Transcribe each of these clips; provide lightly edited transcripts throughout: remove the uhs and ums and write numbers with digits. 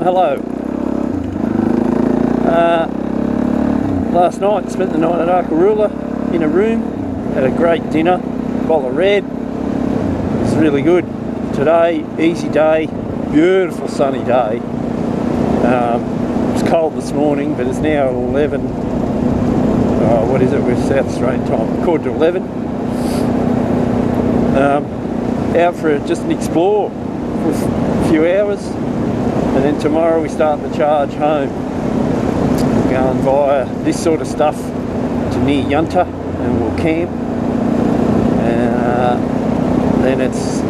hello. Last night, spent the night at Arkaroola in a room, had a great dinner, bottle of red. It's really good. Today, easy day, beautiful sunny day. It was cold this morning, but it's now 11. What is it? We're South Australian time, quarter to 11. Out for just an explore for a few hours, and then tomorrow we start the charge home. We're going via this sort of stuff to near Yunta, and we'll camp, and then it's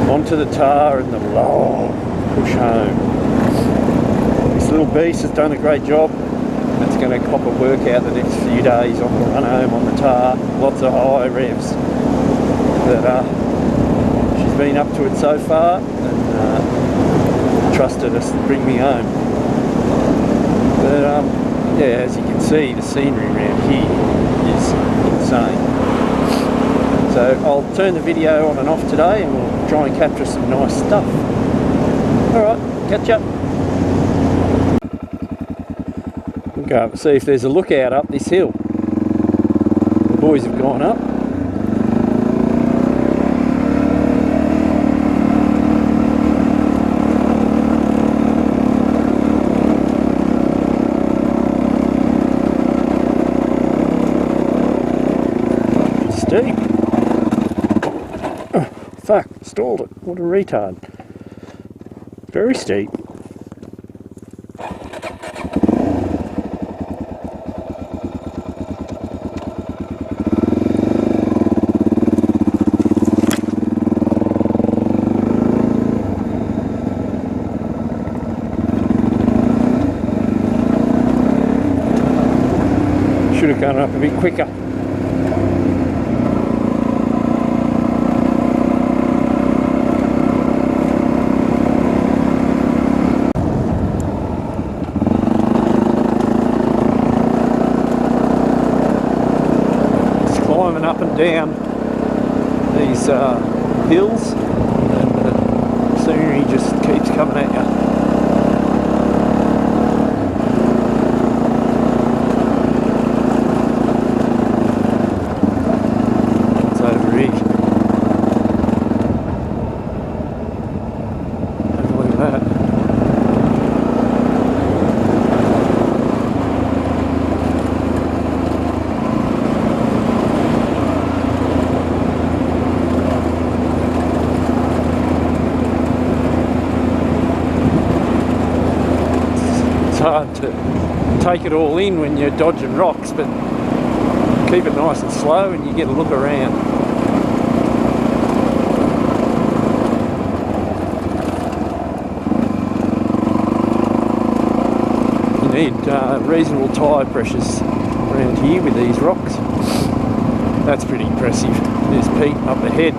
onto the tar and the long push home. This little beast has done a great job. It's going to cop a workout the next few days on the run home on the tar. Lots of high revs. But she's been up to it so far, and trusted us to bring me home. But yeah, as you can see, the scenery around here is insane. So I'll turn the video on and off today, and we'll try and capture some nice stuff. Alright, catch up. Go up and see if there's a lookout up this hill. The boys have gone up. Steep. Oh, fuck, stalled it. What a retard. Very steep. Should have gone up a bit quicker. Just climbing up and down these hills, and the scenery just keeps coming at you. It's hard to take it all in when you're dodging rocks, but keep it nice and slow and you get a look around. You need reasonable tyre pressures around here with these rocks. That's pretty impressive. There's Pete up ahead.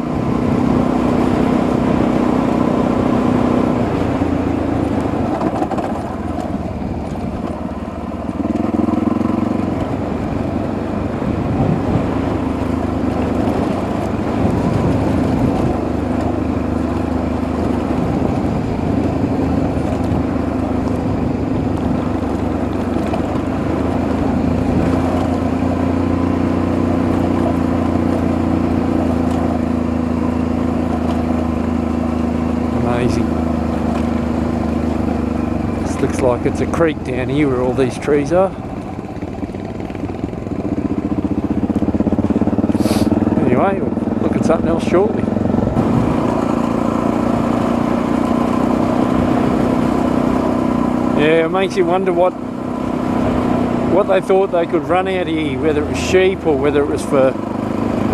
This looks like it's a creek down here where all these trees are. Anyway, we'll look at something else shortly. Yeah, it makes you wonder what they thought they could run out of here, whether it was sheep or whether it was for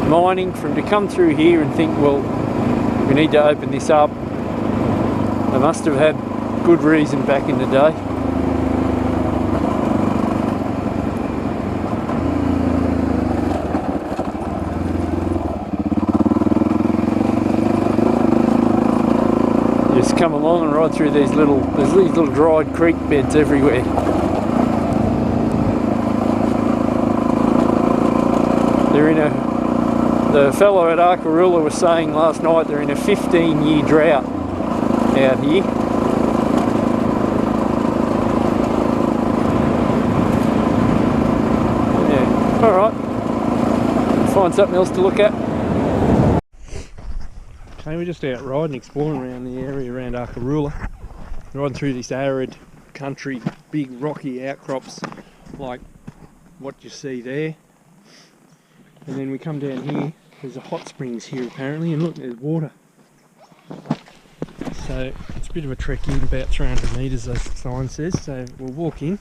mining, for them to come through here and think, well, we need to open this up. They must have had good reason back in the day. Just come along and ride through there's these little dried creek beds everywhere. They're in the fellow at Arkaroola was saying last night they're in a 15-year drought out here. find something else to look at. Okay, we're just out riding, exploring around the area around Arkaroola. Riding through this arid country, big rocky outcrops like what you see there. And then we come down here, there's a hot springs here apparently, and look, there's water. So it's a bit of a trek in, about 300 metres as the sign says, so we'll walk in.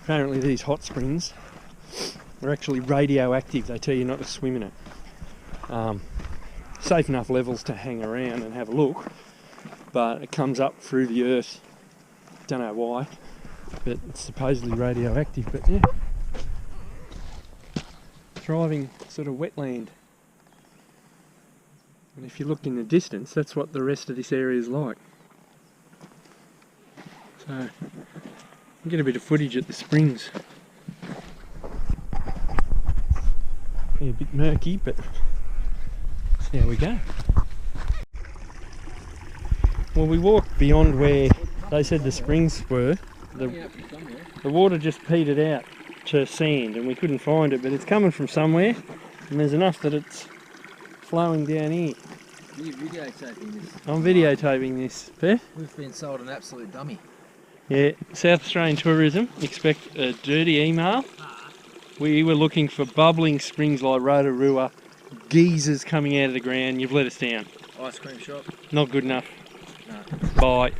Apparently these hot springs are actually radioactive, they tell you not to swim in it. Safe enough levels to hang around and have a look, but it comes up through the earth, don't know why, but it's supposedly radioactive. But yeah, thriving sort of wetland. And if you look in the distance, that's what the rest of this area is like. So, you get a bit of footage at the springs. Yeah, a bit murky, but there we go. Well, we walked beyond where they said the springs were. The water just petered out to sand and we couldn't find it, but it's coming from somewhere and there's enough that it's flowing down here. You're videotaping this. I'm videotaping this. Fair? We've been sold an absolute dummy. Yeah, South Australian Tourism, expect a dirty email. We were looking for bubbling springs like Rotorua, geysers coming out of the ground. You've let us down. Ice cream shop. Not good enough. No. Bye.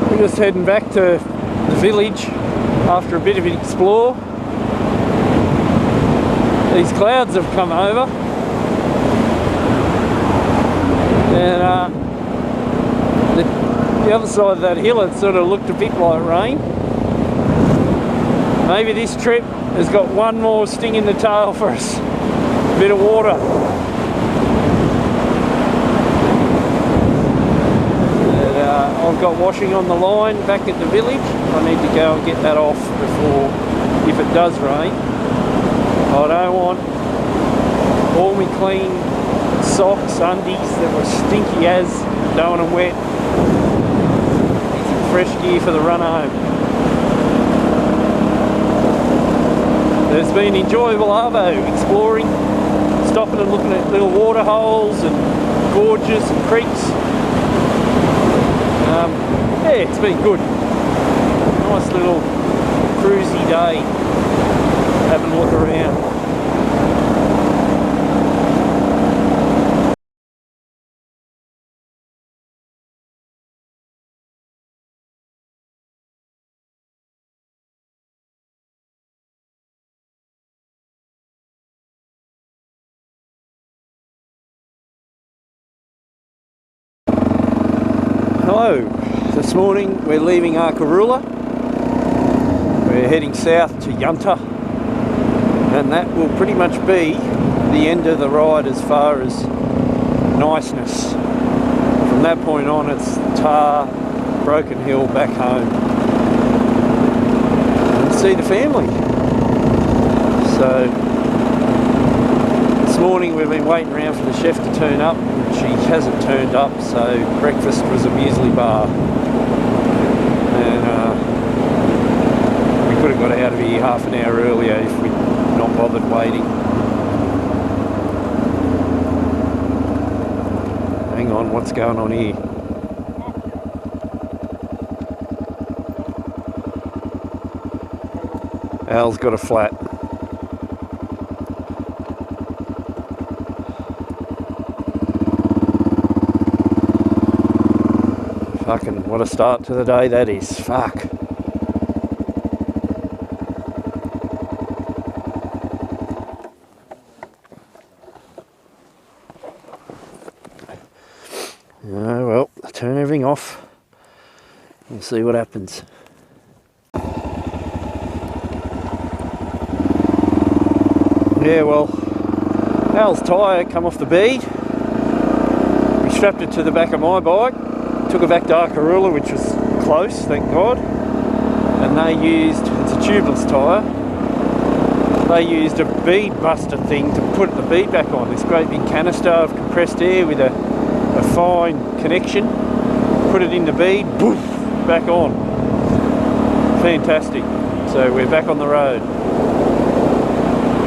We're just heading back to the village after a bit of an explore. These clouds have come over and the other side of that hill, it sort of looked a bit like rain. Maybe this trip has got one more sting in the tail for us. A bit of water. And, I've got washing on the line back at the village. I need to go and get that off before, if it does rain. I don't want all my clean socks, undies that were stinky as, don't want them wet. Fresh gear for the run home. It's been enjoyable arvo, exploring, stopping and looking at little water holes and gorges and creeks. Yeah, it's been good. Nice little cruisy day, having a look around. Hello, this morning we're leaving Arkaroola. We're heading south to Yunta, and that will pretty much be the end of the ride as far as niceness. From that point on it's tar, broken hill, back home and see the family. So this morning we've been waiting around for the chef to turn up. She hasn't turned up, so breakfast was a muesli bar. And we could have got out of here half an hour earlier if we'd not bothered waiting. Hang on, what's going on here? Al's got a flat. Fucking what a start to the day that is. Fuck. Oh well, turn everything off and see what happens. Yeah, well, Al's tyre come off the bead. We strapped it to the back of my bike. Took it back to Arkaroola, which was close, thank God. And they used, it's a tubeless tyre, they used a bead buster thing to put the bead back on. This great big canister of compressed air with a fine connection. Put it in the bead, boof, back on. Fantastic. So we're back on the road.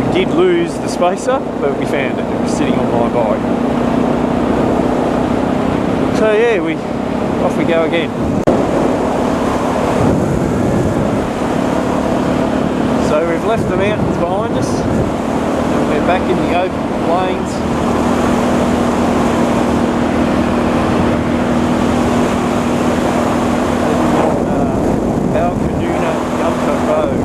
We did lose the spacer, but we found it. It was sitting on my bike. So yeah, off we go again. So we've left the mountains behind us and we're back in the open plains. Arkaroola Yunta Road.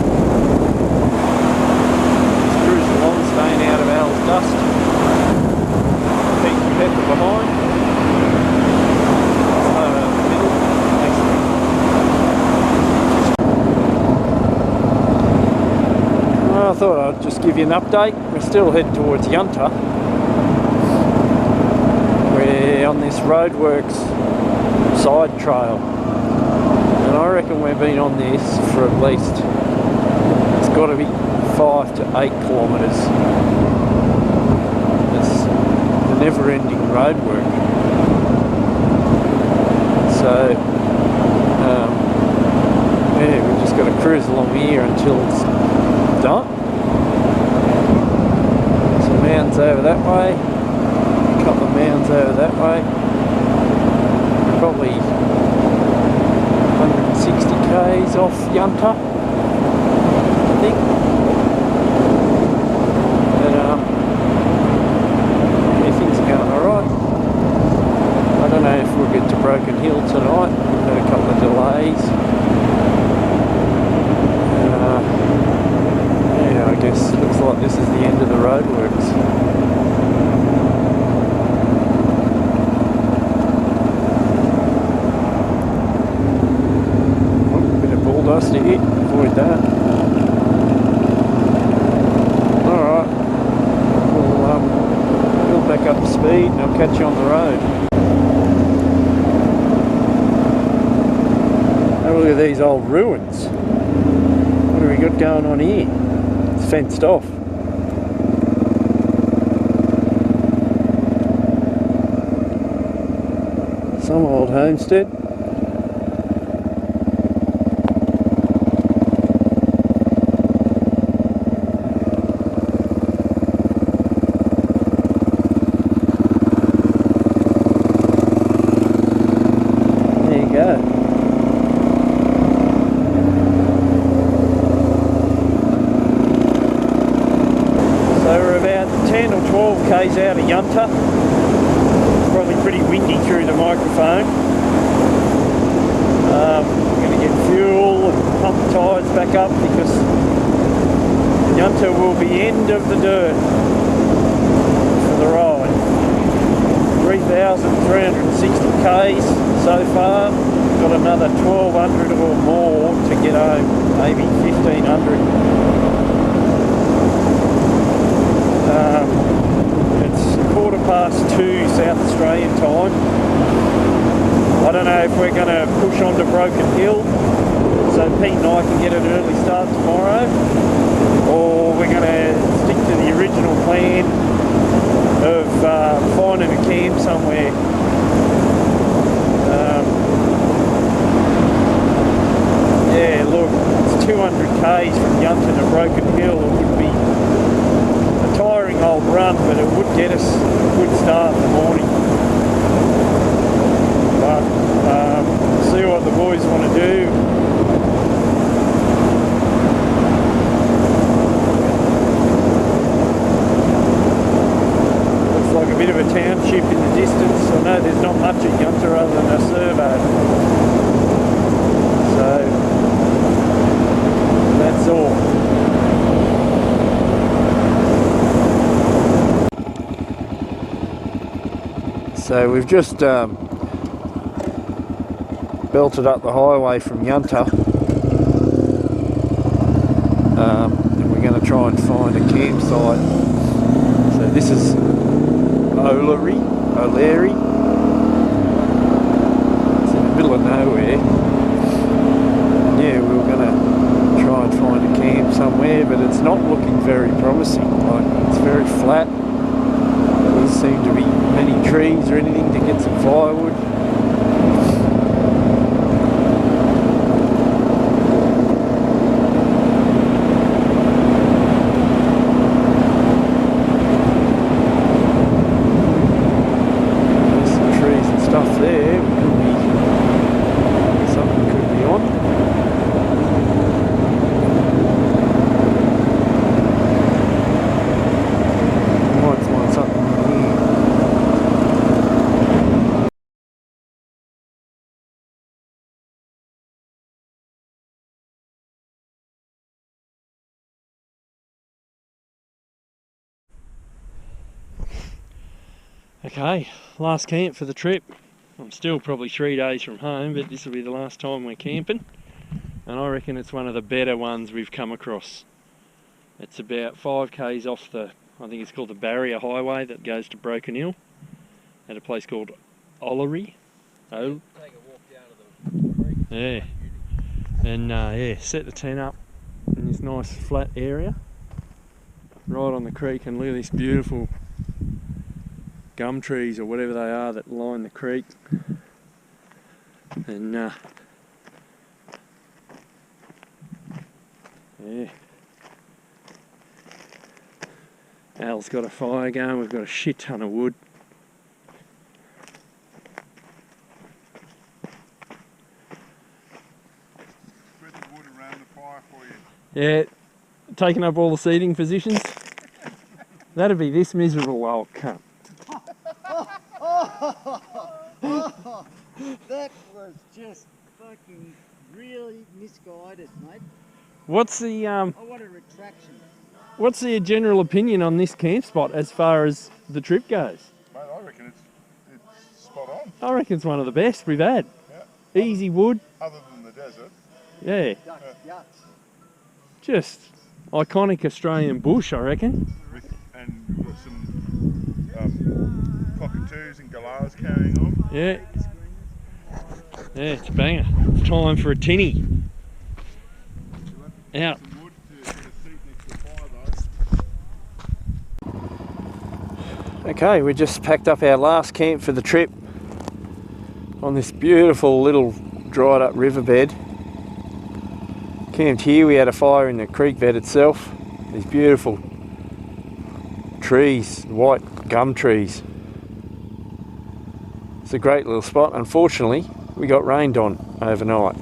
Just cruising along, staying out of Al's dust. Pete and Pepper behind. Well, I thought I'd just give you an update. We're still heading towards Yunta. We're on this roadworks side trail. And I reckon we've been on this for at least, it's got to be 5 to 8 kilometres. It's the never-ending road work. So, yeah, we've just got to cruise along here until it's done. Some mounds over that way, a couple of mounds over that way. Probably 160 k's off Yunta, I think. But everything's going alright. I don't know if we'll get to Broken Hill tonight. We've had a couple of delays. Yeah, I guess it looks like this is the end of the roadworks. Dusty, avoid that. Alright, we'll build back up to speed and I'll catch you on the road. Have a look at these old ruins. What have we got going on here? It's fenced off. Some old homestead. K's out of Yunta. It's probably pretty windy through the microphone. I'm going to get fuel and pump tyres back up because Yunta will be end of the dirt for the ride. 3,360 K's so far. Got another 1,200 or more to get home, maybe 1,500. It's 2:15 South Australian time. I don't know if we're going to push on to Broken Hill so Pete and I can get an early start tomorrow, or we're going to stick to the original plan of finding a camp somewhere. Yeah, look, it's 200 k's from Yunta to Broken Hill. It would be a tiring old run, but it would get us a good start in the morning. But see what the boys want to do. Looks like a bit of a township in the distance. I know there's not much at Yunta other than a servo. So that's all. So we've just belted up the highway from Yunta, and we're going to try and find a campsite. So this is Olary. It's in the middle of nowhere. And yeah, we were going to try and find a camp somewhere, but it's not looking very promising. Like, it's very flat. There doesn't seem to be many trees or anything to get some firewood. Okay, last camp for the trip. I'm still probably 3 days from home, but this will be the last time we're camping. And I reckon it's one of the better ones we've come across. It's about 5 k's off the, I think it's called the Barrier Highway that goes to Broken Hill, at a place called Olary. Oh. Take a walk down to the creek. Yeah. And yeah, set the tent up in this nice flat area right on the creek, and look at this beautiful gum trees or whatever they are that line the creek. And yeah, Al's got a fire going, we've got a shit ton of wood. Spread the wood around the fire for you. Yeah, taking up all the seating positions. That'd be this miserable old cunt. That was just fucking really misguided, mate. What's the I want a retraction. what's the general opinion on this camp spot as far as the trip goes? Mate, I reckon it's spot on. I reckon it's one of the best we've had. Yeah. Easy wood, Other than the desert. yeah, Yuck. just iconic Australian bush, I reckon. And we've got some cockatoos and galahs carrying on. Yeah, yeah, it's a banger. It's time for a tinny. Out. Some wood to get a seat next to the fire though. Okay, we just packed up our last camp for the trip on this beautiful little dried up riverbed. Camped here, we had a fire in the creek bed itself. These beautiful trees, white gum trees. It's a great little spot. Unfortunately, we got rained on overnight,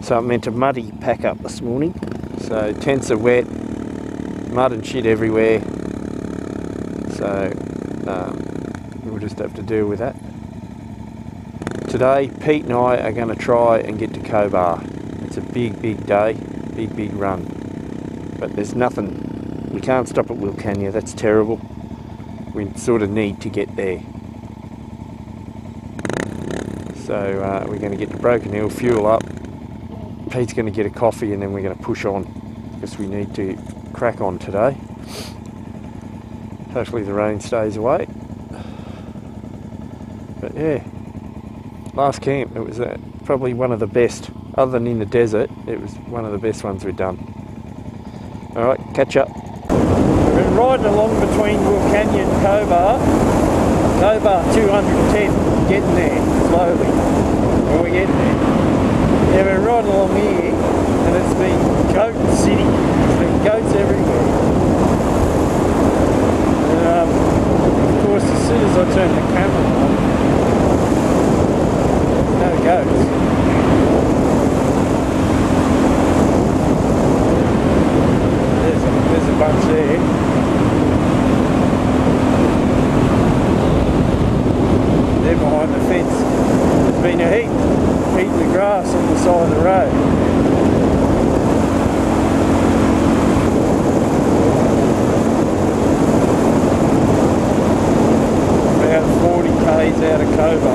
so it meant a muddy pack up this morning. So tents are wet, mud and shit everywhere. So we'll just have to deal with that. Today, Pete and I are going to try and get to Cobar. It's a big day, big run. But there's nothing, we can't stop at Wilcannia, that's terrible. We sort of need to get there. So we're going to get to Broken Hill, fuel up. Pete's going to get a coffee and then we're going to push on because we need to crack on today. Hopefully the rain stays away. But yeah, last camp, it was probably one of the best. Other than in the desert, it was one of the best ones we've done. Alright, catch up. We've been riding along between Wilcannia and Cobar. Cobar 210, getting there slowly. Well, we're getting there. Yeah, we're riding along here and it's been goat city. There's been goats everywhere. And of course, as soon as I turn the camera on, no goats. There's a bunch there. They're behind the fence. There's been a heap eating the grass on the side of the road. About 40 k's out of Cobar.